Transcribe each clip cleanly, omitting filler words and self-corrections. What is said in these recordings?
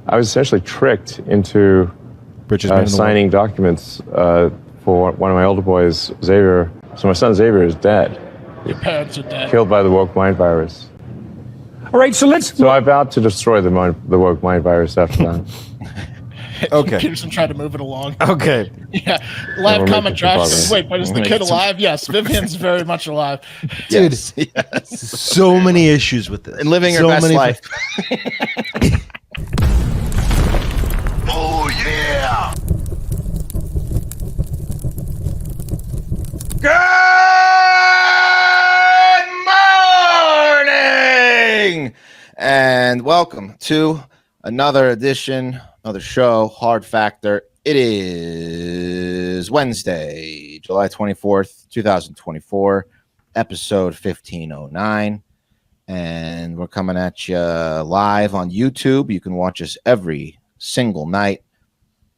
I was essentially tricked into signing documents for one of my older boys, Xavier. So my son Xavier is dead. Your parents are dead. Killed by the woke mind virus. All right, So I vowed to destroy the woke mind virus after that. Okay. Peterson tried to move it along. Okay. Yeah. Live comment, Josh says, wait, but is the kid alive? Yes, Vivian's very much alive. Dude, yes. So many issues with this. And living your best life. Oh, yeah! Good morning! And welcome to another edition, another show, Hard Factor. It is Wednesday, July 24th, 2024, episode 1509. And we're coming at you live on YouTube. You can watch us every single night,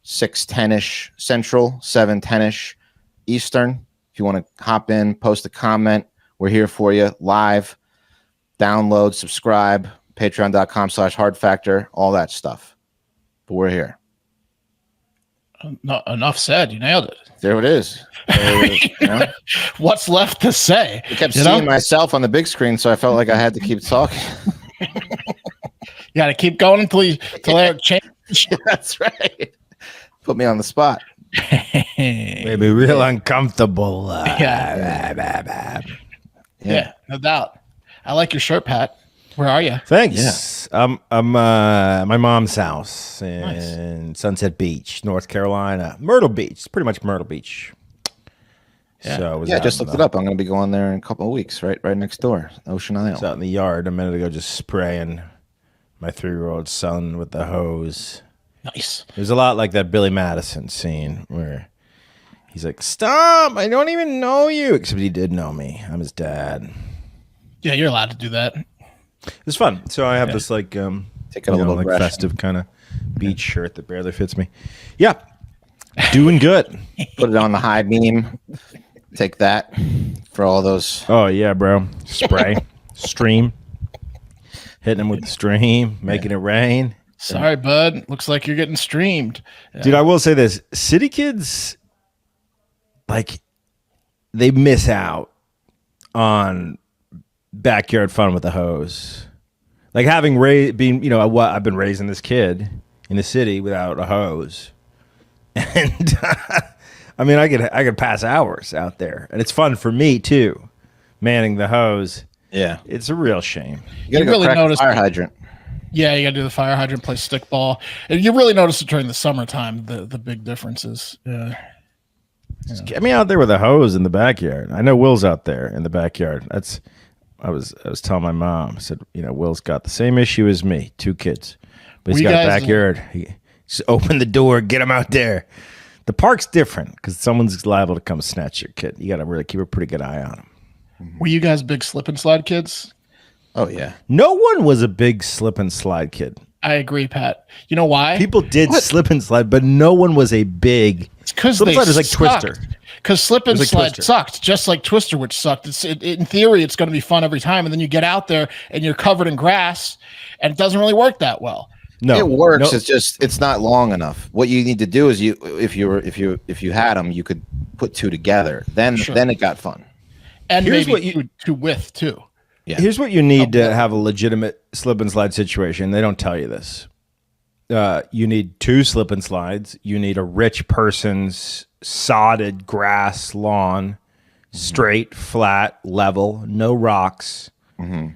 6:10ish Central, 7:10ish Eastern. If you want to hop in, post a comment, we're here for you live. Download, subscribe, patreon.com/hardfactor, all that stuff. But we're here. No, enough said. You nailed it. There it is. What's left to say? I kept seeing myself on the big screen, so I felt like I had to keep talking. You got to keep going until it changes. That's right. Put me on the spot. Made me real uncomfortable. Yeah, no doubt. I like your shirt, Pat. Where are you? Thanks. Yeah. I'm my mom's house in Sunset Beach, North Carolina. Myrtle Beach. It's pretty much Myrtle Beach. Yeah, so I just looked it up. I'm going to be going there in a couple of weeks, right next door, Ocean Isle. I was out in the yard a minute ago just spraying my 3-year-old son with the hose. Nice. There's a lot like that Billy Madison scene where he's like, "Stop! I don't even know you." Except he did know me. I'm his dad. Yeah, you're allowed to do that. It's fun. So I have this like take it a little like festive kind of beach shirt that barely fits me. Yeah, doing good. Put it on the high beam. Take that for all those. Oh yeah, bro. Spray, stream, hitting him with the stream, making it rain. Sorry, bud. Looks like you're getting streamed. Dude, I will say this. City kids, like, they miss out on backyard fun with the hose. Like having I've been raising this kid in the city without a hose. And I mean, I could pass hours out there. And it's fun for me too, manning the hose. Yeah. It's a real shame. You gotta go really crack notice the fire hydrant. Yeah, you got to do the fire hydrant, play stickball. And you really notice it during the summertime, the big differences. Yeah. Just get me out there with a hose in the backyard. I know Will's out there in the backyard. I was telling my mom, I said, Will's got the same issue as me, 2 kids. But he's got a backyard. He just open the door, get him out there. The park's different because someone's liable to come snatch your kid. You got to really keep a pretty good eye on him. Were you guys big slip and slide kids? Oh, yeah. No one was a big slip and slide kid. I agree, Pat. You know why? People did slip and slide, but no one was a big. Because slip and slide is like Twister. Because slip and slide sucked, just like Twister, which sucked. In theory, it's going to be fun every time, and then you get out there and you're covered in grass, and it doesn't really work that well. No, it works. No. It's not long enough. What you need to do is if you had them, you could put 2 together. Then it got fun. And here's maybe two width too. Yeah. Here's what you need to have a legitimate slip and slide situation. They don't tell you this. You need 2 slip and slides. You need a rich person's sodded grass lawn, straight, flat, level, no rocks. Mm-hmm.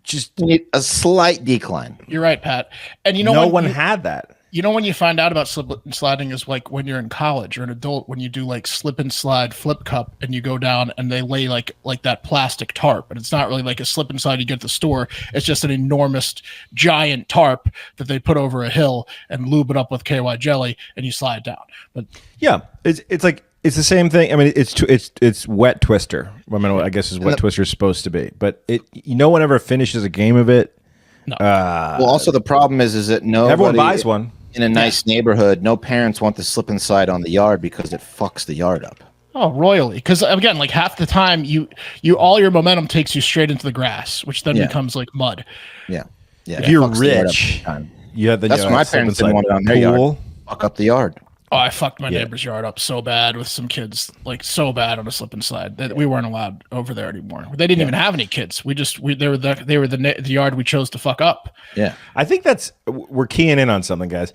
Just you need a slight decline. You're right, Pat. And no one had that. You know when you find out about slip and sliding is like when you're in college or an adult, when you do like slip and slide flip cup and you go down and they lay like that plastic tarp, and it's not really like a slip and slide you get at the store. It's just an enormous giant tarp that they put over a hill and lube it up with KY jelly and you slide down. But yeah, it's like it's the same thing. I mean, it's wet Twister. I guess is what Twister is supposed to be, but no one ever finishes a game of it. No. Well, also the problem is that everyone buys one. In a nice neighborhood, no parents want to slip and slide on the yard because it fucks the yard up. Oh, royally. Because again, like half the time, you all your momentum takes you straight into the grass, which then becomes like mud. Yeah. Yeah, if you're fucks the yard up rich, every time. you have the That's why my parents didn't want it on their yard. Fuck up the yard. Oh, I fucked my neighbor's yard up so bad with some kids, like so bad on a slip and slide that we weren't allowed over there anymore. They didn't even have any kids. They were the yard we chose to fuck up. Yeah, I think we're keying in on something, guys.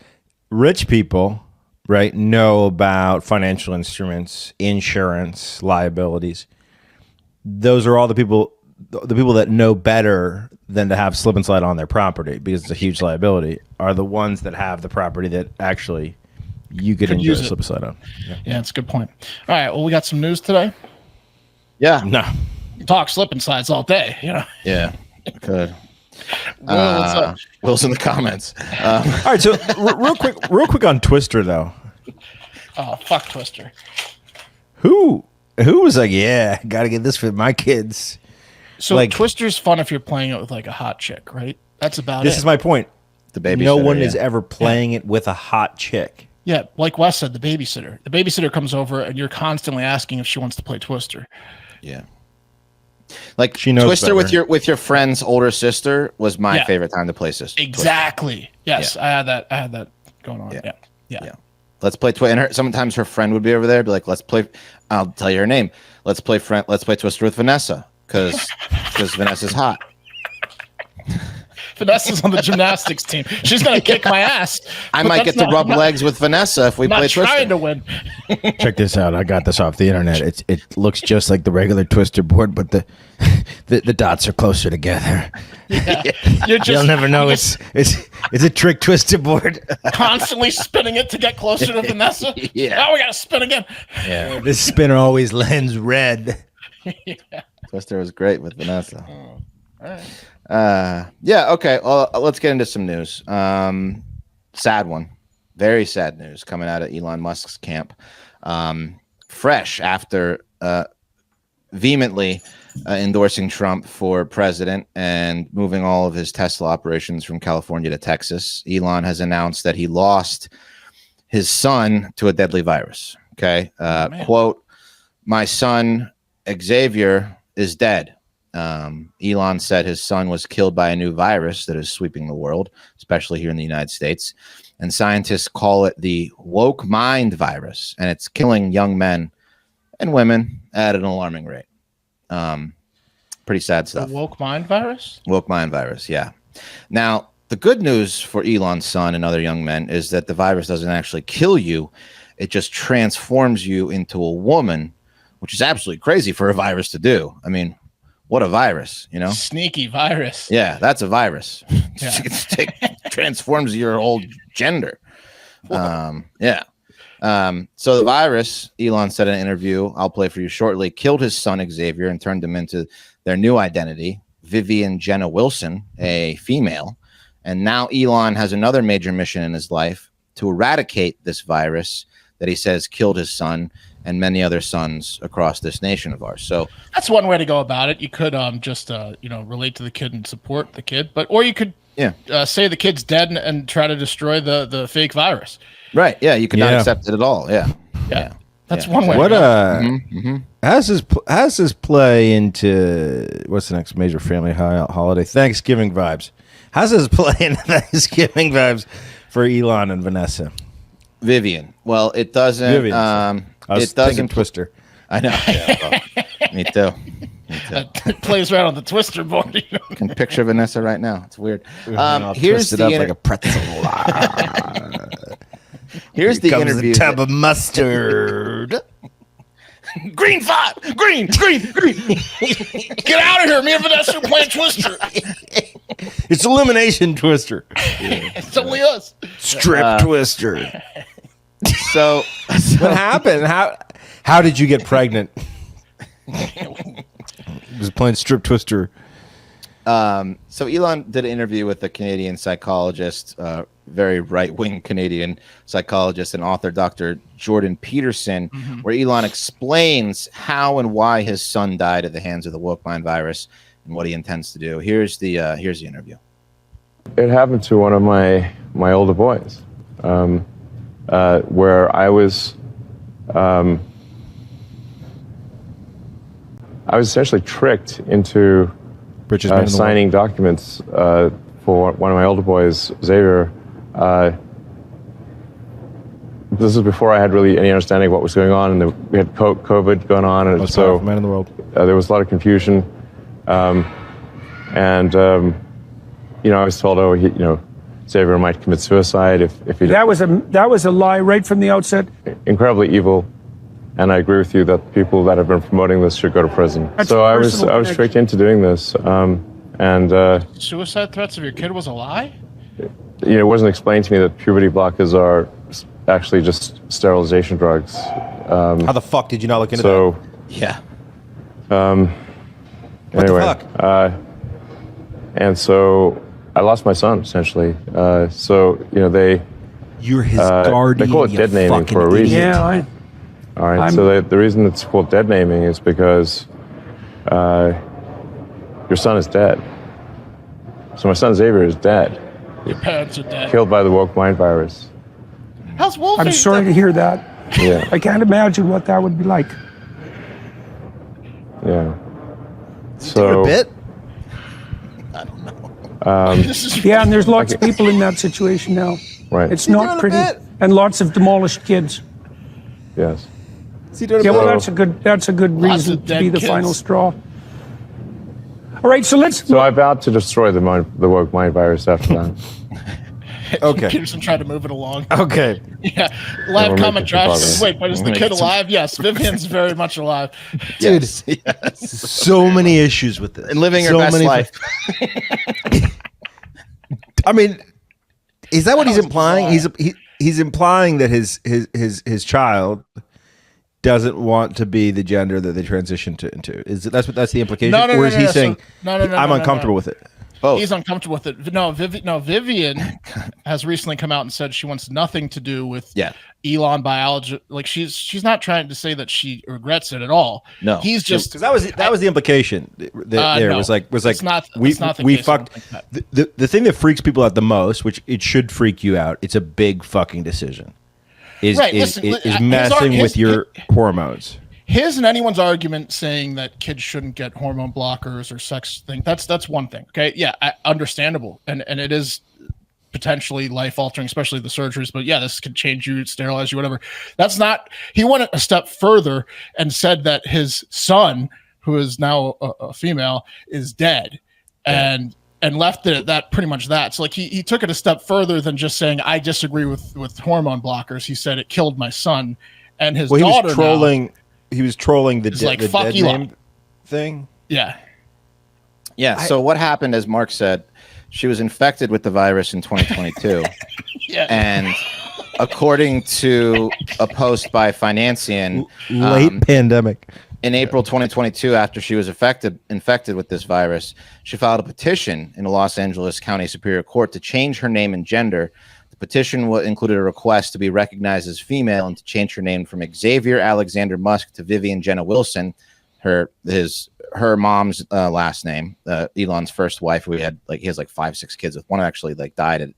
Rich people, right, know about financial instruments, insurance, liabilities. Those are all the people that know better than to have slip and slide on their property because it's a huge liability. Are the ones that have the property that actually you could enjoy slip and slide on. Yeah, that's a good point. All right, well, we got some news today. Yeah, No. Talk slip and slides all day, you know. yeah, good. Well, what's up? Will's in the comments. All right, so real quick on Twister though. Oh, fuck Twister. Who was like, yeah, got to get this for my kids. So Like- Twister's fun if you're playing it with like a hot chick, right? That's about This it. is my point. The baby. No one is ever playing it with a hot chick. Yeah, like Wes said, the babysitter. The babysitter comes over and you're constantly asking if she wants to play Twister. Yeah. Like She knows Twister better. with your friend's older sister was my favorite time to play Twister. Exactly. Yes, I had that going on. Yeah. Yeah. Let's play Twister. And sometimes her friend would be over there, be like, "Let's play." I'll tell you her name. Let's play Twister with Vanessa because Vanessa's hot. Vanessa's on the gymnastics team. She's gonna kick my ass. I but might that's get to not- rub not- legs with Vanessa if we Not play trying Twister. to win. Check this out. I got this off the internet. It looks just like the regular Twister board, but the dots are closer together. Yeah. You're just, You'll never know. you're It's a trick Twister board. constantly spinning it to get closer to Vanessa. Yeah. Now we gotta spin again. Yeah, This spinner always lands red. Twister was great with Vanessa. All right. Yeah. Okay. Well, let's get into some news. Sad one. Very sad news coming out of Elon Musk's camp. Fresh after vehemently endorsing Trump for president and moving all of his Tesla operations from California to Texas, Elon has announced that he lost his son to a deadly virus. Okay. Quote, "My son Xavier is dead." Elon said his son was killed by a new virus that is sweeping the world, especially here in the United States. And scientists call it the woke mind virus, and it's killing young men and women at an alarming rate. Pretty sad stuff. The woke mind virus? Woke mind virus, yeah. Now, the good news for Elon's son and other young men is that the virus doesn't actually kill you. It just transforms you into a woman, which is absolutely crazy for a virus to do. I mean, what a virus, you know? Sneaky virus. Yeah, that's a virus. Yeah. Transforms your whole gender. Yeah. So the virus, Elon said in an interview, I'll play for you shortly, killed his son Xavier and turned him into their new identity, Vivian Jenna Wilson, a female. And now Elon has another major mission in his life to eradicate this virus that he says killed his son and many other sons across this nation of ours. So That's one way to go about it. You could just relate to the kid and support the kid, or you could say the kid's dead and try to destroy the fake virus. right, yeah, you could not Yeah. accept it at all. Yeah. Yeah. That's Yeah. one way. What to go. how's this play into what's the next major family holiday? Thanksgiving vibes. How's this play into Thanksgiving vibes for Elon and Vanessa? Vivian. Well, it doesn't. Vivian. I was It doesn't. thinking Twister. I know. Yeah, well, me too. It plays right on the Twister board. You know? I can picture Vanessa right now. It's weird. I'll Here's twist it the up like a pretzel. here's the Comes interview. the tub of mustard. Green 5, green. Get out of here! Me and Vanessa are playing Twister. It's elimination Twister. It's only us. Strip Twister. So What happened? How did you get pregnant? Was playing strip Twister. So Elon did an interview with a Canadian psychologist, very right-wing Canadian psychologist and author, Dr. Jordan Peterson, where Elon explains how and why his son died at the hands of the woke mind virus and what he intends to do. Here's the interview. It happened to one of my older boys, where I was essentially tricked into Richest man in the signing documents for one of my older boys, Xavier. This is before I had really any understanding of what was going on, and we had COVID going on, and Most so powerful man in the world. there was a lot of confusion. I was told, Xavier might commit suicide if he. That was a lie right from the outset. Incredibly evil, and I agree with you that people that have been promoting this should go to prison. That's so I was personal tricked into doing this, Suicide threats of your kid was a lie? it wasn't explained to me that puberty blockers are actually just sterilization drugs. How the fuck did you not look into So Yeah. What anyway, the fuck? and so I lost my son essentially. They You're his they guardian. call it you dead naming fucking for a reason. idiot. Yeah, All right. I'm- So the reason it's called dead naming is because your son is dead. So my son Xavier is dead, Your parents are dead. killed by the woke mind virus. How's Wolfie? I'm sorry to hear that. Yeah, I can't imagine what that would be like. yeah. Doing a bit? This is Yeah, and there's lots of people in that situation now. Right. It's doing not a pretty, bit? and lots of demolished kids. Yes. Is he doing a Yeah, bit? well, that's a good Lots reason of to dead be the kids. final straw. All right, so let's. So I vowed to destroy the woke mind virus after that. Okay. Peterson tried to move it along. Okay. Yeah. we're Live making comment, some Josh. progress. Wait, but is the We're kid making some- alive? Yes, Vivian's very much alive. Dude, Yes. Yes. so many issues with this. And living her So best many- life. I mean, is that what he's was implying? bizarre. He's implying that his child doesn't want to be the gender that they transition into. That's the implication? No, no, or no, is no, he no, saying no, I'm no, uncomfortable no. with it? Both. He's uncomfortable with it. No, Vivian has recently come out and said she wants nothing to do with Elon biology. Like she's not trying to say that she regrets it at all. No. He's just Because that was the implication. There no. was like It's not the we case, I don't fucked. think that. The thing that freaks people out the most, which it should freak you out, it's a big fucking decision. Is Right, is, listen, is his messing with your hormones. his and anyone's argument saying that kids shouldn't get hormone blockers or sex thing. That's one thing. Okay. Yeah. Understandable. And it is potentially life altering, especially the surgeries, but yeah, this could change you, sterilize you, whatever. That's not, he went a step further and said that his son, who is now a female, is dead and left it at that, pretty much that. So like he took it a step further than just saying, I disagree with hormone blockers. He said it killed my son, and his daughter He was trolling the, It's like, the fuck dead Elon. name thing. yeah. Yeah. So what happened, as Mark said, she was infected with the virus in 2022. Yeah. And according to a post by Financian, Late pandemic. in April 2022, after she was infected with this virus, she filed a petition in the Los Angeles County Superior Court to change her name and gender. The petition included a request to be recognized as female and to change her name from Xavier Alexander Musk to Vivian Jenna Wilson, her mom's last name, Elon's first wife. He has like 5-6 kids with one actually like died.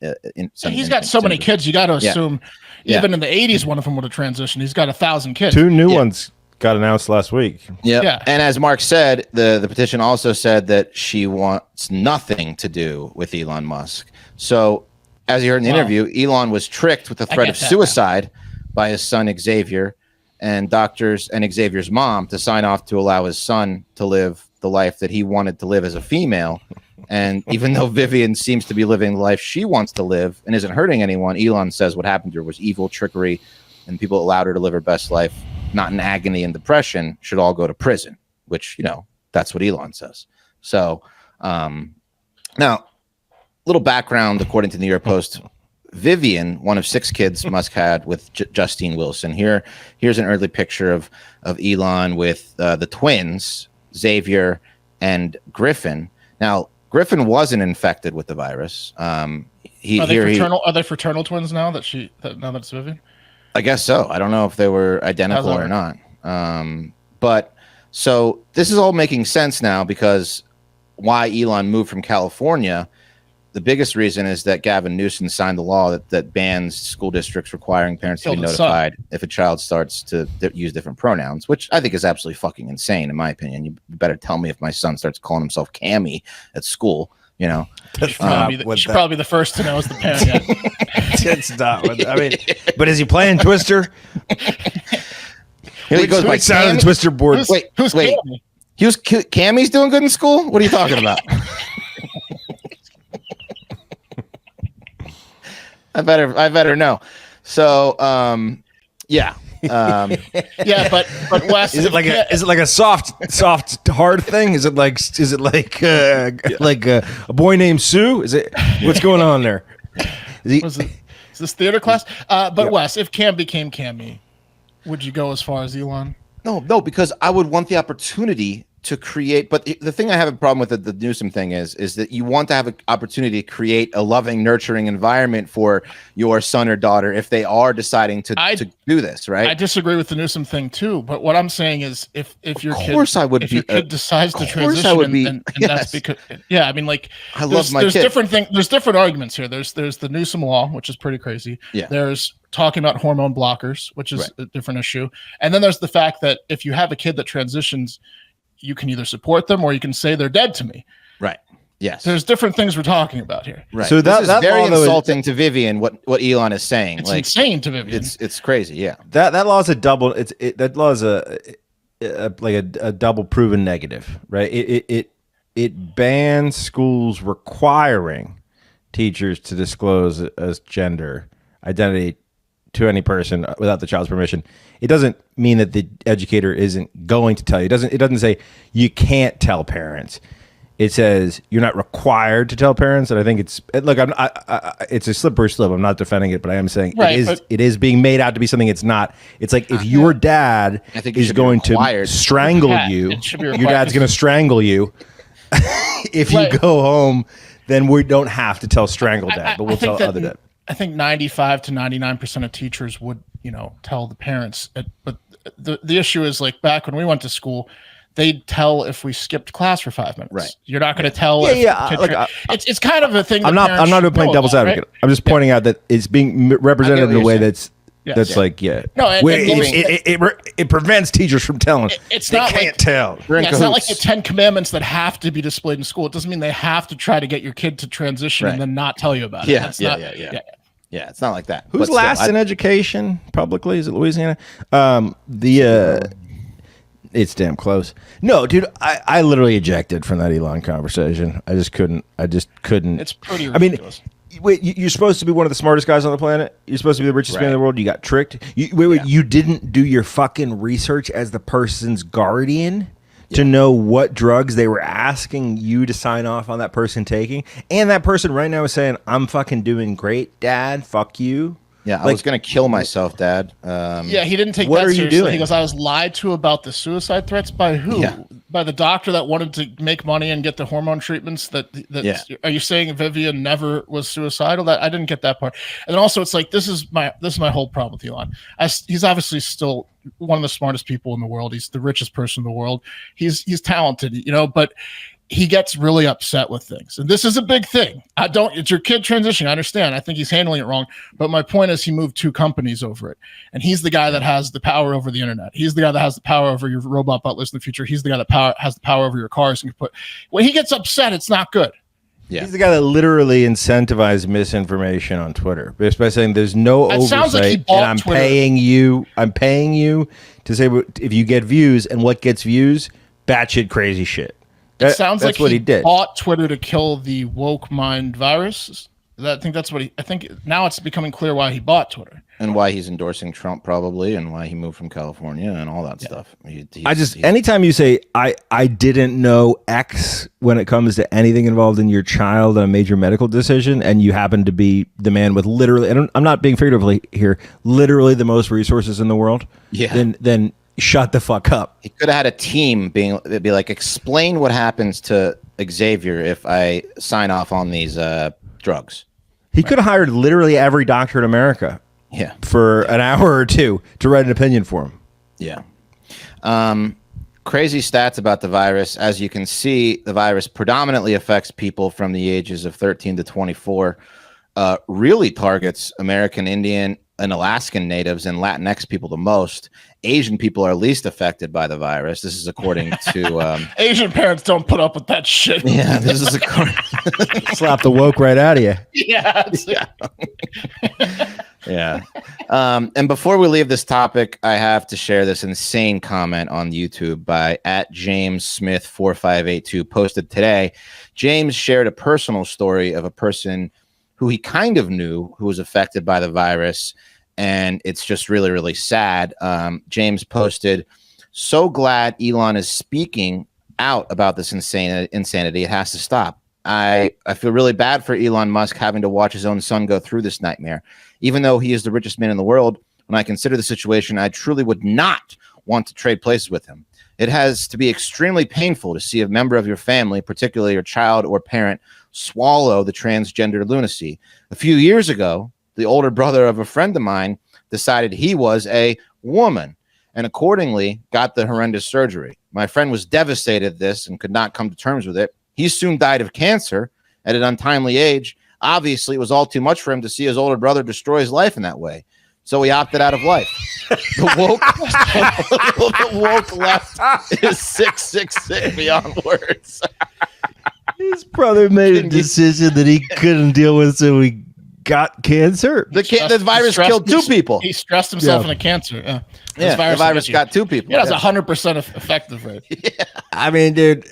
He's got so many kids. You got to assume, even in the 80s, one of them would have transitioned. He's got 1,000 kids. 2 new ones got announced last week. Yeah. And as Mark said, the petition also said that she wants nothing to do with Elon Musk. So, as you heard in the interview, Elon was tricked with the threat of suicide by his son Xavier, and doctors and Xavier's mom to sign off to allow his son to live the life that he wanted to live as a female. And even though Vivian seems to be living the life she wants to live and isn't hurting anyone, Elon says what happened to her was evil, trickery, and people allowed her to live her best life, not in agony and depression, should all go to prison, which, that's what Elon says. So now, little background, according to the New York Post, Vivian, one of 6 kids Musk had with Justine Wilson. Here's an early picture of Elon with the twins, Xavier and Griffin. Now, Griffin wasn't infected with the virus. Are they fraternal twins now that it's Vivian? I guess so. I don't know if they were identical or not. But so this is all making sense now, because why Elon moved from California. The biggest reason is that Gavin Newsom signed the law that bans school districts requiring parents to be notified if a child starts to use different pronouns, which I think is absolutely fucking insane, in my opinion. You better tell me if my son starts calling himself Cammy at school. You know, You should probably be the first to know as the parent. It's not. I mean, but is he playing Twister? He goes by sound of the Twister board. Wait. Cammy? Cammy's doing good in school? What are you talking about? I better know. So, yeah. Yeah, but Wes, is it like a soft hard thing? Is it like a boy named Sue? Is it what's going on there? Is this theater class? But Wes, if Cam became Cammy, would you go as far as Elon? No, because I would want the opportunity to create. But the thing I have a problem with the Newsom thing is that you want to have an opportunity to create a loving, nurturing environment for your son or daughter if they are deciding to do this, right? I disagree with the Newsom thing too. But what I'm saying is, if your kid decides to transition, and that's because I mean, like, I love my kid. There's different arguments here. There's the Newsom law, which is pretty crazy. Yeah. There's talking about hormone blockers, which is a different issue, and then there's the fact that if you have a kid that transitions, you can either support them or you can say they're dead to me. Right. Yes. There's different things we're talking about here. Right. So this is very insulting to Vivian. What Elon is saying, it's insane to Vivian. It's crazy. Yeah. That law is a double. That law is a double proven negative, right? It bans schools requiring teachers to disclose as gender identity to any person without the child's permission. It doesn't mean that the educator isn't going to tell you. It doesn't say you can't tell parents. It says you're not required to tell parents. And I think it's a slippery slope. I'm not defending it, but I am saying it is being made out to be something it's not. It's like if your dad is going to strangle you, your dad's going to strangle you. If you go home, then we don't have to tell strangle dad, but we'll tell other dad. I think 95 to 99% of teachers would, tell the parents. But the issue is, like, back when we went to school, they'd tell if we skipped class for 5 minutes. Right. You're not going to tell. It's kind of a thing. I'm not playing devil's advocate. Right? I'm just pointing out that it's being represented in a way that's No, it prevents teachers from telling. It's not can't tell. It's not like the 10 Commandments that have to be displayed in school. It doesn't mean they have to try to get your kid to transition and then not tell you about it. Yeah, it's not like that. Who's last in education publicly? Is it Louisiana? It's damn close. No, dude, I literally ejected from that Elon conversation. I just couldn't. It's pretty ridiculous. Wait, you're supposed to be one of the smartest guys on the planet. You're supposed to be the richest man in the world. You got tricked. You didn't do your fucking research as the person's guardian to know what drugs they were asking you to sign off on that person taking. And that person right now is saying, I'm fucking doing great, Dad. Fuck you. Yeah, I was going to kill myself, Dad. He didn't take that seriously. He goes, I was lied to about the suicide threats. By who? Yeah. By the doctor that wanted to make money and get the hormone treatments. Are you saying Vivian never was suicidal? I didn't get that part. And then also, it's like this is my whole problem with Elon. He's obviously still one of the smartest people in the world. He's the richest person in the world. He's talented, but he gets really upset with things. And this is a big thing. It's your kid transitioning. I understand. I think he's handling it wrong. But my point is he moved 2 companies over it. And he's the guy that has the power over the internet. He's the guy that has the power over your robot butlers in the future. He's the guy that has the power over your cars. When he gets upset, it's not good. Yeah. He's the guy that literally incentivized misinformation on Twitter just by saying there's no oversight. Sounds like he bought and I'm Twitter. paying you to say if you get views, and what gets views, batshit crazy shit. It sounds like what he did. Bought Twitter to kill the woke mind virus. I think that's what I think now it's becoming clear why he bought Twitter. And why he's endorsing Trump probably, and why he moved from California and all that stuff. Anytime you say, I didn't know X when it comes to anything involved in your child and a major medical decision, and you happen to be the man with literally, and I'm not being figuratively here, literally the most resources in the world, then shut the fuck up. He could have had a team be like, explain what happens to Xavier if I sign off on these drugs. He could have hired literally every doctor in America for an hour or two to write an opinion for him. Yeah. Crazy stats about the virus. As you can see, the virus predominantly affects people from the ages of 13 to 24. Really targets American Indian and Alaskan natives and Latinx people the most. Asian people are least affected by the virus. This is according to Asian parents don't put up with that shit. Yeah, this is according. Slap the woke right out of you. Yeah. Yeah. And before we leave this topic, I have to share this insane comment on YouTube by @JamesSmith4582 posted today. James shared a personal story of a person who he kind of knew who was affected by the virus. And it's just really, really sad. James posted, "So glad Elon is speaking out about this insanity. It has to stop. I feel really bad for Elon Musk having to watch his own son go through this nightmare. Even though he is the richest man in the world, when I consider the situation, I truly would not want to trade places with him. It has to be extremely painful to see a member of your family, particularly your child or parent, swallow the transgender lunacy. A few years ago, the older brother of a friend of mine decided he was a woman and accordingly got the horrendous surgery. My friend was devastated at this and could not come to terms with it. He soon died of cancer at an untimely age. Obviously, it was all too much for him to see his older brother destroy his life in that way. So he opted out of life. The woke left is 666 beyond words." His brother made a decision that he couldn't deal with, so he got cancer. The virus killed two people. He stressed himself into cancer. Yeah, the virus got two people. Yeah, it's 100% effective rate. Yeah. I mean, dude.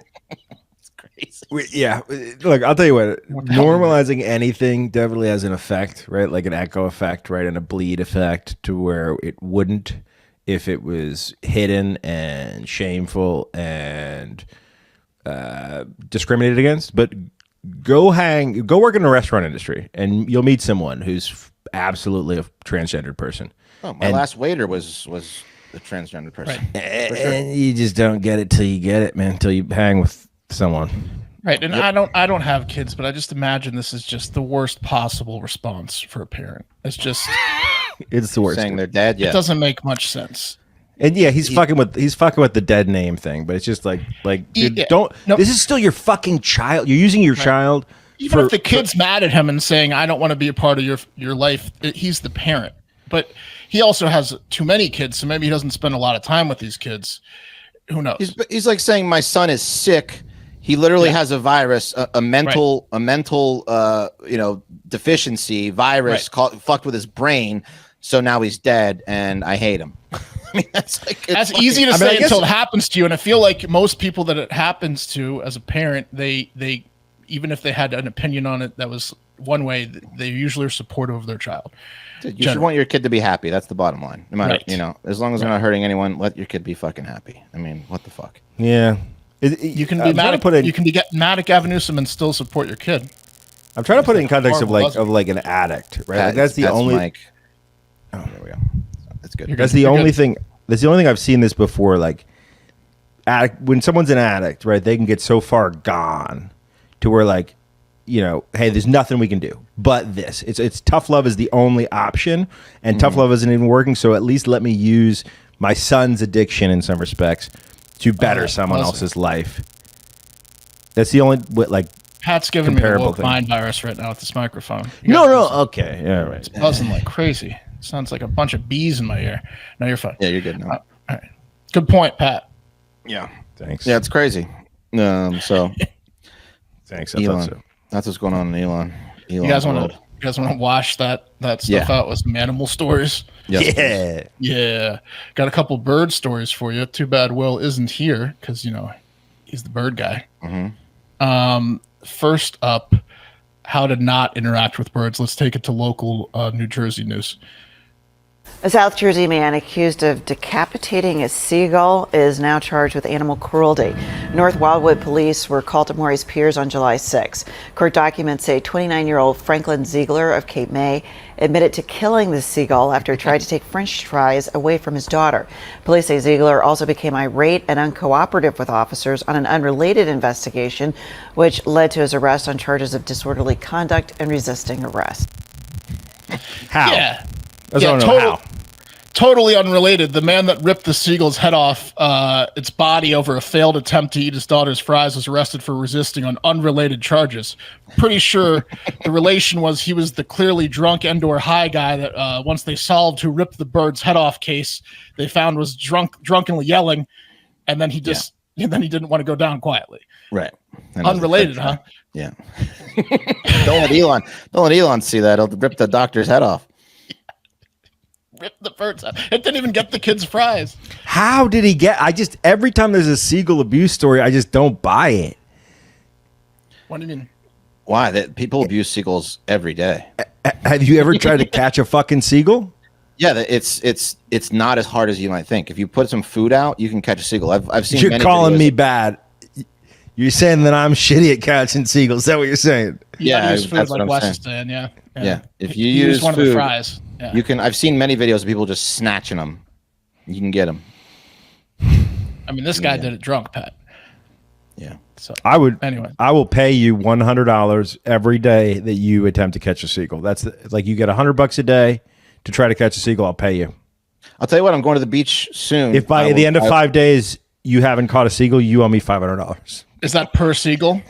It's crazy. Look, I'll tell you what. Normalizing anything definitely has an effect, right? Like an echo effect, right? And a bleed effect to where it wouldn't if it was hidden and shameful and discriminated against. But go work in the restaurant industry and you'll meet someone who's absolutely a transgendered person. Oh, my last waiter was a transgender person. Right. And you just don't get it till you get it, man, till you hang with someone. Right. And I don't have kids, but I just imagine this is just the worst possible response for a parent. It's just it's the worst. Saying they're dead, yeah. It doesn't make much sense. And yeah, he's fucking with the dead name thing, but it's just like dude, this is still your fucking child. You're using your child. Even if the kid's mad at him and saying, "I don't want to be a part of your life," he's the parent. But he also has too many kids, so maybe he doesn't spend a lot of time with these kids. Who knows? He's like saying, "My son is sick. He literally has a virus, a mental deficiency virus fucked with his brain. So now he's dead, and I hate him." I mean, that's easy to say until it happens to you. And I feel like most people that it happens to as a parent, they even if they had an opinion on it that was one way, they usually are supportive of their child. You should want your kid to be happy. That's the bottom line. No matter, as long as they're not hurting anyone, let your kid be fucking happy. I mean, what the fuck? Yeah. You can be mad at Gavin Newsom and still support your kid. I'm trying to put it in context of like an addict, right? Like that's the only. Mike. Oh, there we go. That's good. That's the only thing. That's the only thing I've seen this before. Like, when someone's an addict, right? They can get so far gone to where, like, hey, there's nothing we can do but this. It's tough love is the only option, and tough love isn't even working. So at least let me use my son's addiction in some respects to better someone else's life. That's the only Pat's giving me the woke mind virus right now with this microphone. Okay, yeah, right. It's buzzing like crazy. Sounds like a bunch of bees in my ear. No, you're fine. Yeah, you're good now. All right. Good point, Pat. Yeah. Thanks. Yeah, it's crazy. So thanks. Elon. So. That's what's going on in Elon. You guys want to wash that stuff out with some animal stories? Yes, Yeah. Got a couple bird stories for you. Too bad Will isn't here because he's the bird guy. Mm-hmm. First up, how to not interact with birds. Let's take it to local New Jersey news. A South Jersey man accused of decapitating a seagull is now charged with animal cruelty. North Wildwood police were called to Maurice Piers on July 6. Court documents say 29-year-old Franklin Ziegler of Cape May admitted to killing the seagull after he tried to take French fries away from his daughter. Police say Ziegler also became irate and uncooperative with officers on an unrelated investigation, which led to his arrest on charges of disorderly conduct and resisting arrest. How? Yeah. I don't know how. Totally unrelated. The man that ripped the seagull's head off its body over a failed attempt to eat his daughter's fries was arrested for resisting on unrelated charges. Pretty sure the relation was he was the clearly drunk and/or high guy that once they solved who ripped the bird's head off case, they found was drunkenly yelling, and then he just and then he didn't want to go down quietly. Right. Unrelated, huh? Yeah. Don't let Elon see that. He'll rip the doctor's head off. Rip the bird's head. It didn't even get the kids' fries. How did he get? Every time there's a seagull abuse story, I just don't buy it. What do you mean? Why? That people abuse seagulls every day. Have you ever tried to catch a fucking seagull? Yeah, it's not as hard as you might think. If you put some food out, you can catch a seagull. I've seen. You're calling me bad. You're saying that I'm shitty at catching seagulls. Is that what you're saying? Yeah, use food that's like what I'm Wes saying. is saying. Yeah. Yeah. If you use one food, of the fries, you can. I've seen many videos of people just snatching them. You can get them. I mean, this guy did it drunk, Pat. Yeah. So I will pay you $100 every day that you attempt to catch a seagull. That's like you get $100 a day to try to catch a seagull. I'll pay you. I'll tell you what. I'm going to the beach soon. If by the end of 5 days you haven't caught a seagull, you owe me $500. Is that per seagull?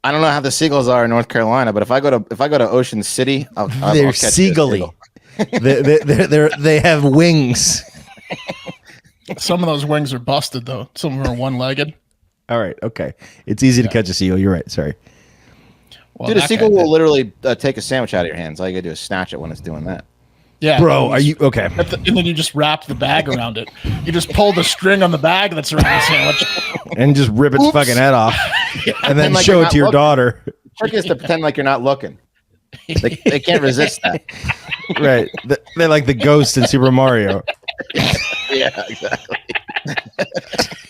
I don't know how the seagulls are in North Carolina, but if I go to Ocean City, I'll They're catch seagully. They have wings. Some of those wings are busted though. Some of them are one-legged. All right. Okay. It's easy to catch a seagull. You're right. Sorry. Well, Dude, a that seagull guy will did. literally take a sandwich out of your hands. All you gotta do is snatch it when it's doing that. Yeah, Bro, are you okay? And then you just wrap the bag around it. You just pull the string on the bag that's around the sandwich. And just rip its fucking head off, and then like show you're it to your not daughter. The trick is to pretend like you're not looking. They can't resist that. Right? They're like the ghost in Super Mario. Yeah, exactly.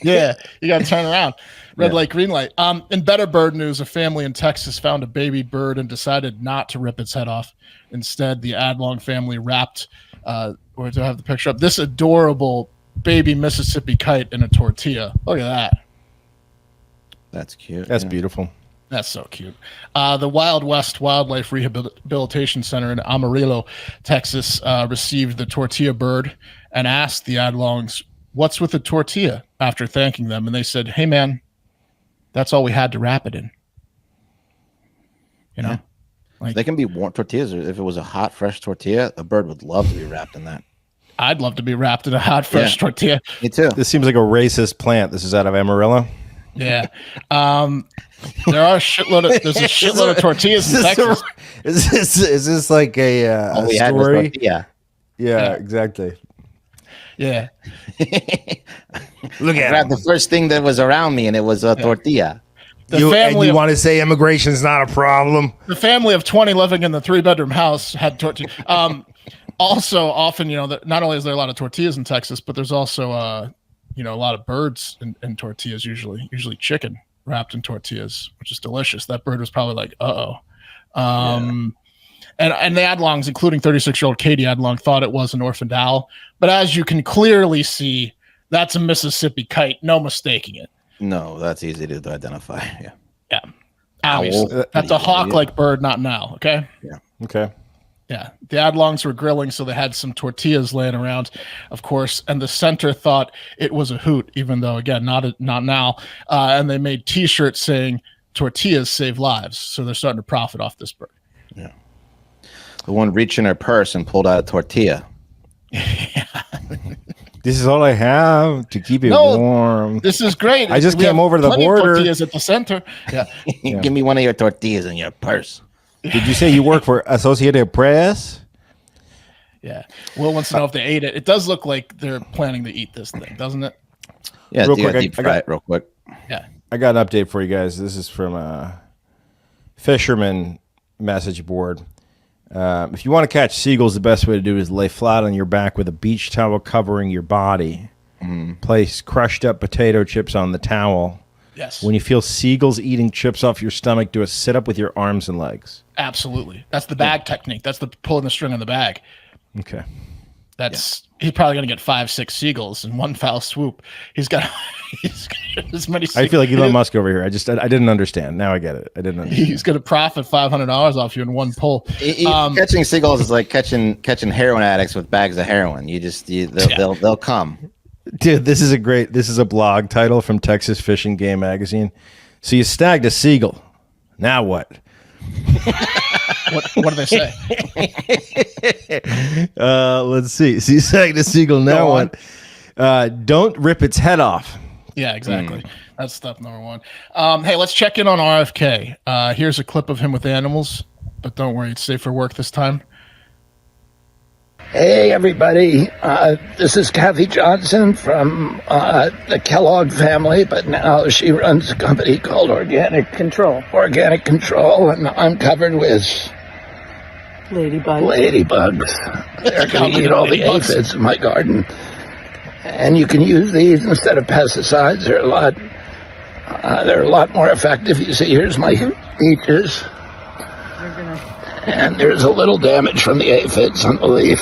Yeah, you got to turn around. Red light, green light. In better bird news, a family in Texas found a baby bird and decided not to rip its head off. Instead, the Adlong family wrapped, or do I have the picture up? This adorable baby Mississippi kite in a tortilla. Look at that. That's cute. That's beautiful. That's so cute. The Wild West Wildlife Rehabilitation Center in Amarillo, Texas, received the tortilla bird and asked the Adlongs, "What's with the tortilla?" after thanking them. And they said, "Hey, man, that's all we had to wrap it in." You know? Yeah. Like, They can be warm tortillas. If it was a hot, fresh tortilla, a bird would love to be wrapped in that. I'd love to be wrapped in a hot, fresh tortilla. Me too. This seems like a racist plant. This is out of Amarillo. Yeah. There are there's a shitload of tortillas in Texas. Is this like a All we had was story? tortilla. Yeah, exactly. Yeah. Look I at grabbed the first thing that was around me, and it was a tortilla. The you family of, want to say immigration's not a problem? the family of 20 living in the 3-bedroom house had tortilla. Also, often, not only is there a lot of tortillas in Texas, but there's also, a lot of birds in tortillas, usually chicken wrapped in tortillas, which is delicious. That bird was probably like, uh-oh. And the Adlongs, including 36-year-old Katie Adlong, thought it was an orphaned owl. But as you can clearly see, that's a Mississippi kite. No mistaking it. No, that's easy to identify. Yeah. Yeah. Obviously. That's a hawk-like bird, not an owl, okay? Yeah. Okay. Yeah. The Adlongs were grilling, so they had some tortillas laying around, of course. And the center thought it was a hoot, even though, again, not now. And they made T-shirts saying, "Tortillas save lives." So they're starting to profit off this bird. Yeah. The one reached in her purse and pulled out a tortilla. This is all I have to keep it warm. This is great. I just We came have over to the plenty of border. Tortillas at the center. Yeah. Give me one of your tortillas in your purse. Did you say you work for Associated Press? Yeah. Will wants to know if they ate it. It does look like they're planning to eat this thing, doesn't it? Yeah, Real quick, deep fry it real quick. Yeah. I got an update for you guys. This is from a fisherman message board. If you want to catch seagulls, the best way to do it is lay flat on your back with a beach towel covering your body. Place crushed up potato chips on the towel. Yes. When you feel seagulls eating chips off your stomach, do a sit up with your arms and legs. Absolutely. That's the bag technique. That's the pulling the string on the bag. Okay. He's probably going to get 5-6 seagulls in one foul swoop. He's got as many. I feel like Elon Musk over here. I didn't understand. Now I get it. I didn't understand. He's going to profit $500 off you in one pull. Catching seagulls is like catching heroin addicts with bags of heroin. They'll come. Dude, this is a blog title from Texas Fish and Game magazine. So you snagged a seagull. Now what? What do they say? Let's see. So you snagged a seagull. Now what? Don't rip its head off. Yeah, exactly. That's step number one. Hey, let's check in on RFK. Here's a clip of him with animals, but don't worry, it's safe for work this time. Hey, everybody. This is Kathy Johnson from the Kellogg family, but now she runs a company called Organic Control, and I'm covered with ladybugs. They're going to eat all the aphids in my garden. And you can use these instead of pesticides. They're a lot more effective. You see, here's my peaches. And there's a little damage from the aphids on the leaf.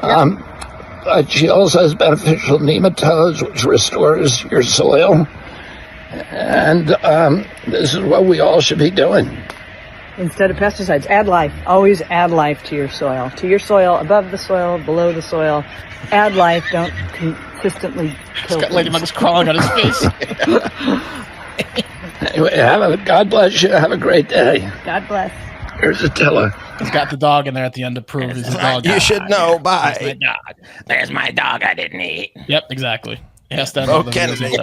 But she also has beneficial nematodes, which restores your soil. And this is what we all should be doing. Instead of pesticides, add life. Always add life to your soil. To your soil, above the soil, below the soil. Add life. Don't consistently kill things. Ladybugs crawling on his face. Anyway, God bless you. Have a great day. God bless. Here's Attila. He's got the dog in there at the end to prove he's a dog. You should know. Bye. There's my dog. There's my dog I didn't eat. Yep, exactly. He has to end Oh, with Kennedy.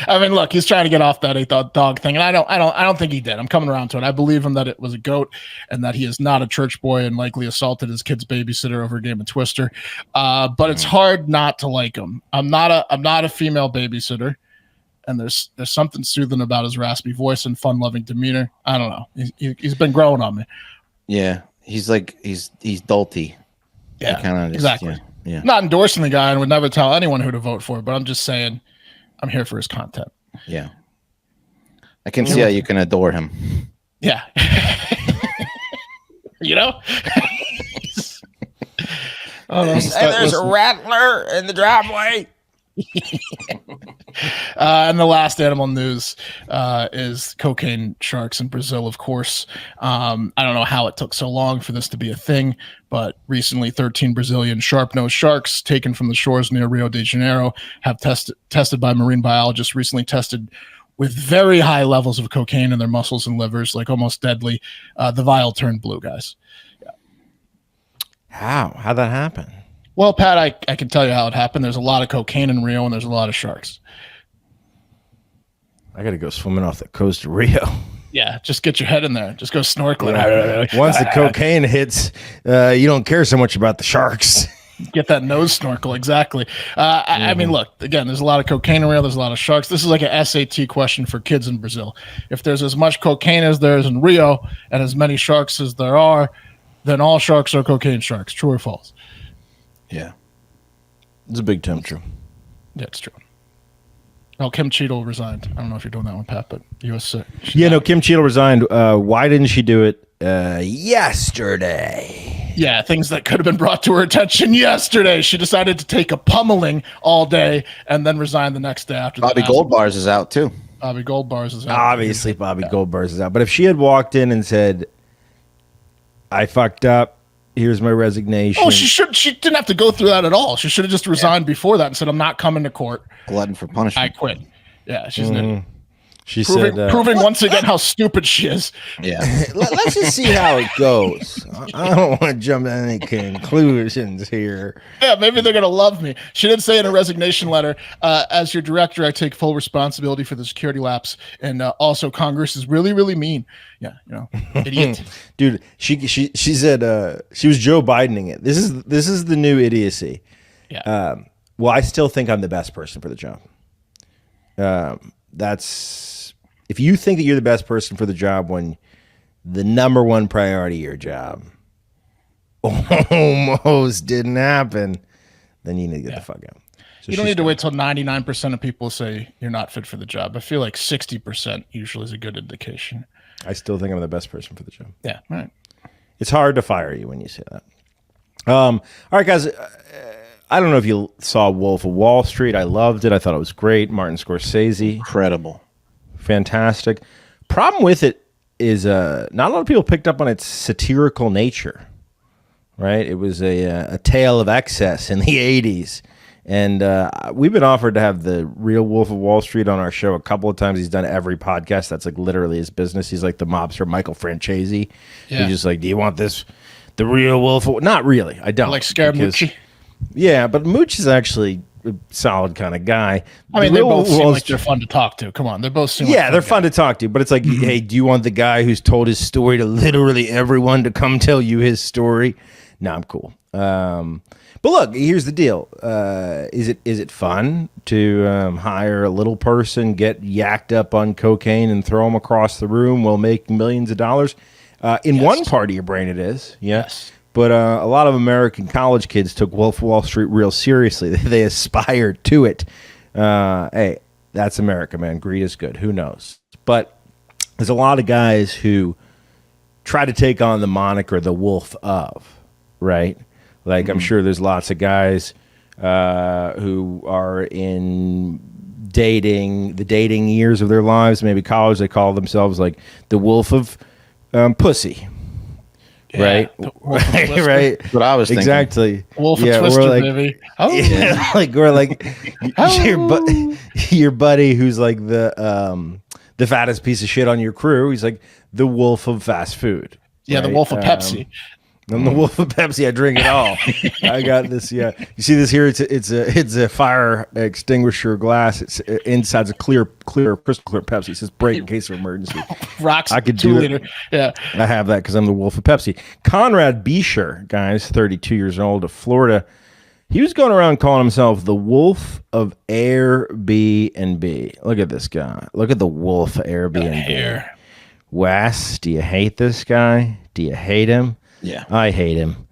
I mean, look, he's trying to get off that dog thing, and I don't think he did. I'm coming around to it. I believe him that it was a goat, and that he is not a church boy and likely assaulted his kid's babysitter over a game of Twister. But it's hard not to like him. I'm not a female babysitter, and there's something soothing about his raspy voice and fun-loving demeanor. I don't know. He's been growing on me. Yeah, he's dolty. Yeah, exactly. Yeah. Not endorsing the guy and would never tell anyone who to vote for, but I'm just saying I'm here for his content. Yeah. I can see how you can adore him. Yeah. You know? There's a rattler in the driveway. And the last animal news is cocaine sharks in Brazil, of course. I don't know how it took so long for this to be a thing, but recently 13 Brazilian sharp-nosed sharks taken from the shores near Rio de Janeiro have tested by marine biologists, recently tested with very high levels of cocaine in their muscles and livers, like almost deadly. The vial turned blue, guys. Yeah. How'd that happen? Well, Pat, I can tell you how it happened. There's a lot of cocaine in Rio, and there's a lot of sharks. I got to go swimming off the coast of Rio. Yeah, just get your head in there. Just go snorkeling. Once the cocaine hits, you don't care so much about the sharks. Get that nose snorkel, exactly. I mean, look, again, there's a lot of cocaine in Rio. There's a lot of sharks. This is like an SAT question for kids in Brazil. If there's as much cocaine as there is in Rio and as many sharks as there are, then all sharks are cocaine sharks. True or false? Yeah. It's a big time true. Yeah, it's true. Oh, Kim Cheatle resigned. I don't know if you're doing that one, Pat, but U.S. Kim Cheatle resigned. Why didn't she do it yesterday? Yeah, things that could have been brought to her attention yesterday. She decided to take a pummeling all day and then resign the next day after. Bobby Goldbars is out too. Bobby Goldbars is out. Obviously, Bobby Goldbars is out. But if she had walked in and said, "I fucked up. Here's my resignation." Oh, she didn't have to go through that at all. She should have just resigned before that and said, "I'm not coming to court. Glutton for punishment. I quit." Yeah, she's an idiot. She proving once again how stupid she is. Yeah. Let's just see how it goes. I don't want to jump to any conclusions here. Yeah, maybe they're going to love me. She did say in a resignation letter, as your director, I take full responsibility for the security lapse. And also Congress is really, really mean. Yeah, idiot. Dude, she said she was Joe Bidening it. This is the new idiocy. Yeah. Well, I still think I'm the best person for the job. That's if you think that you're the best person for the job when the number one priority of your job almost didn't happen, then you need to get the fuck out. So you don't need to wait till 99% of people say you're not fit for the job. I feel like 60% usually is a good indication. I still think I'm the best person for the job. Yeah, right. It's hard to fire you when you say that. All right, guys. I don't know if you saw Wolf of Wall Street. I loved it. I thought it was great. Martin Scorsese. Incredible. Fantastic. Problem with it is not a lot of people picked up on its satirical nature, right? It was a tale of excess in the 80s. And we've been offered to have the real Wolf of Wall Street on our show a couple of times. He's done every podcast. That's like literally his business. He's like the mobster Michael Francese. Yeah. He's just like, do you want this, the real Wolf of... Not really. I don't. Like Scaramucci? Yeah, but Mooch is actually a solid kind of guy. I mean, they both seem like they're fun to talk to. Come on, they're both seem like they're fun to talk to. But it's like, hey, do you want the guy who's told his story to literally everyone to come tell you his story? No, I'm cool. But look, here's the deal. Is it fun to hire a little person, get yacked up on cocaine, and throw them across the room while making millions of dollars? In one part of your brain, it is. Yes. But a lot of American college kids took Wolf of Wall Street real seriously. They aspired to it. Hey, that's America, man. Greed is good. Who knows? But there's a lot of guys who try to take on the moniker the Wolf of, right? Like, I'm sure there's lots of guys who are in the dating years of their lives, maybe college. They call themselves like the Wolf of Pussy. Yeah, right, right. That's what I was thinking. Exactly. Wolf of Twister, like, baby. Oh, yeah, like we're like your buddy who's like the fattest piece of shit on your crew. He's like the Wolf of fast food. Yeah, right? The Wolf of Pepsi. I'm the Wolf of Pepsi. I drink it all. I got this. Yeah, you see this here? It's a fire extinguisher glass. It's inside's a clear, crystal clear Pepsi. It says break in case of emergency. Rocks. I could 2 do liter. it. Yeah, I have that because I'm the Wolf of Pepsi. Conrad Beecher, guys, 32 years old, of Florida. He was going around calling himself the Wolf of Airbnb. Look at this guy. Look at the Wolf of Airbnb. Wes, do you hate this guy? Do you hate him? Yeah. I hate him.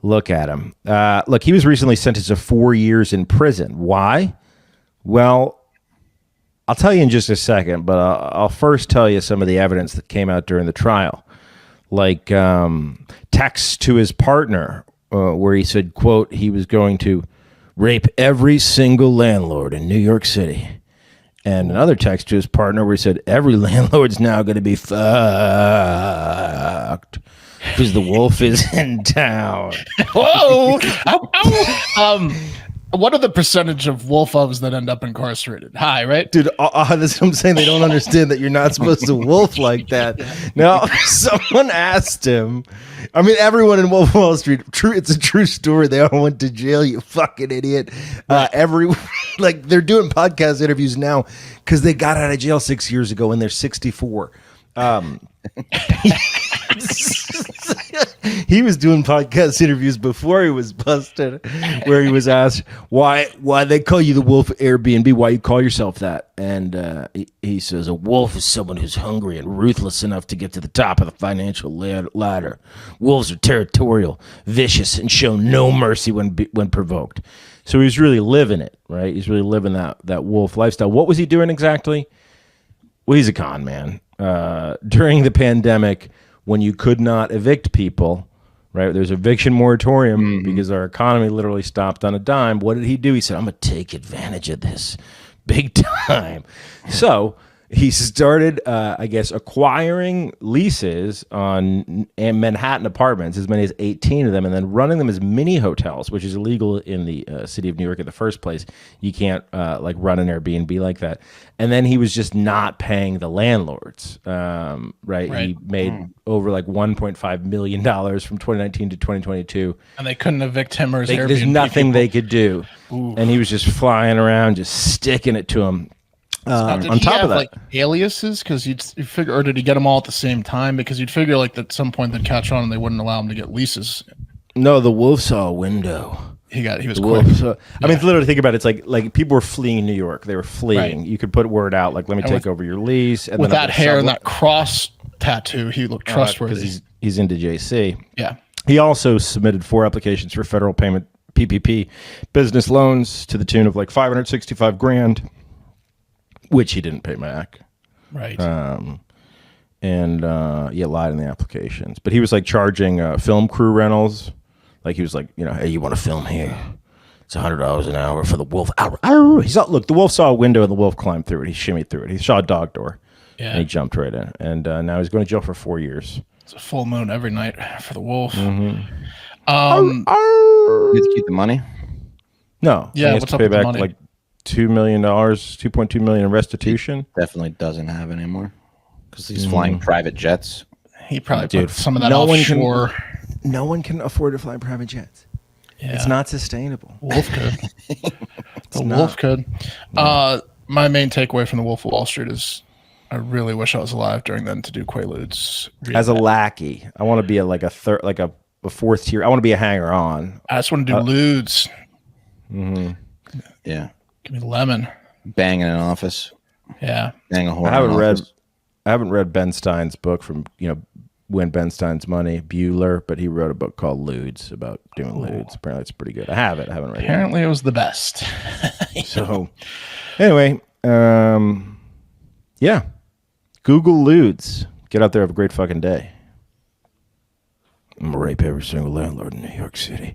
Look at him. Look, he was recently sentenced to 4 years in prison. Why? Well, I'll tell you in just a second, but I'll first tell you some of the evidence that came out during the trial. Like texts to his partner where he said, quote, he was going to rape every single landlord in New York City. And another text to his partner where he said, every landlord's now going to be fucked. Because the wolf is in town. Whoa! Ow, ow. What are the percentage of wolf ofs that end up incarcerated? High, right? Dude, that's what I'm saying. They don't understand that you're not supposed to wolf like that. Now, someone asked him. I mean, everyone in Wolf of Wall Street, it's a true story. They all went to jail, you fucking idiot. They're doing podcast interviews now because they got out of jail 6 years ago and they're 64. He was doing podcast interviews before he was busted, where he was asked why they call you the Wolf of Airbnb, why you call yourself that, and he says a wolf is someone who's hungry and ruthless enough to get to the top of the financial ladder. Wolves are territorial, vicious, and show no mercy when provoked. So he's really living it, right? He's really living that wolf lifestyle. What was he doing exactly? Well, he's a con man. During the pandemic, when you could not evict people, right? There's eviction moratorium because our economy literally stopped on a dime. What did he do? He said, I'm going to take advantage of this big time. So he started, acquiring leases on Manhattan apartments, as many as 18 of them, and then running them as mini hotels, which is illegal in the city of New York in the first place. You can't run an Airbnb like that. And then he was just not paying the landlords, right? He made over $1.5 million from 2019 to 2022. And they couldn't evict him or his Airbnb. There's nothing people. They could do. Ooh. And he was just flying around, just sticking it to him. On top of that, aliases, because you figure, or did he get them all at the same time? Because you'd figure at some point they'd catch on and they wouldn't allow him to get leases. No, the wolf saw a window. He was quick. I mean, literally think about it. It's like people were fleeing New York. They were fleeing. Right. You could put word out let me take over your lease. And with that hair and that cross tattoo, he looked trustworthy. Because he's into JC. Yeah. He also submitted 4 applications for federal payment PPP business loans to the tune of $565,000. Which he didn't pay back. Right. Lied in the applications. But he was charging film crew rentals, Like he was like, hey, you want to film here? It's $100 an hour for the wolf. Arr, arr. Look, the wolf saw a window and the wolf climbed through it. He shimmied through it. He saw a dog door. Yeah. And he jumped right in. And now he's going to jail for 4 years. It's a full moon every night for the wolf. You have to keep the money? No. Yeah, he has what's to up pay with the back money? like $2 million, $2.2 million in restitution. He definitely doesn't have anymore because he's flying private jets. He probably put some of that offshore. No one can afford to fly private jets. Yeah. It's not sustainable. Wolf could. Wolf could. My main takeaway from the Wolf of Wall Street is I really wish I was alive during then to do Quaaludes. As a lackey, I want to be a fourth tier. I want to be a hanger on. I just want to do lewds. Yeah. Give me lemon. Bang in an office. Yeah. Bang a whore. I haven't read Ben Stein's book from When Ben Stein's Money, Bueller, but he wrote a book called Lewds about doing lewds. Apparently it's pretty good. I haven't read it. Apparently it was the best. So anyway, yeah. Google lewds. Get out there, have a great fucking day. I'm gonna rape every single landlord in New York City.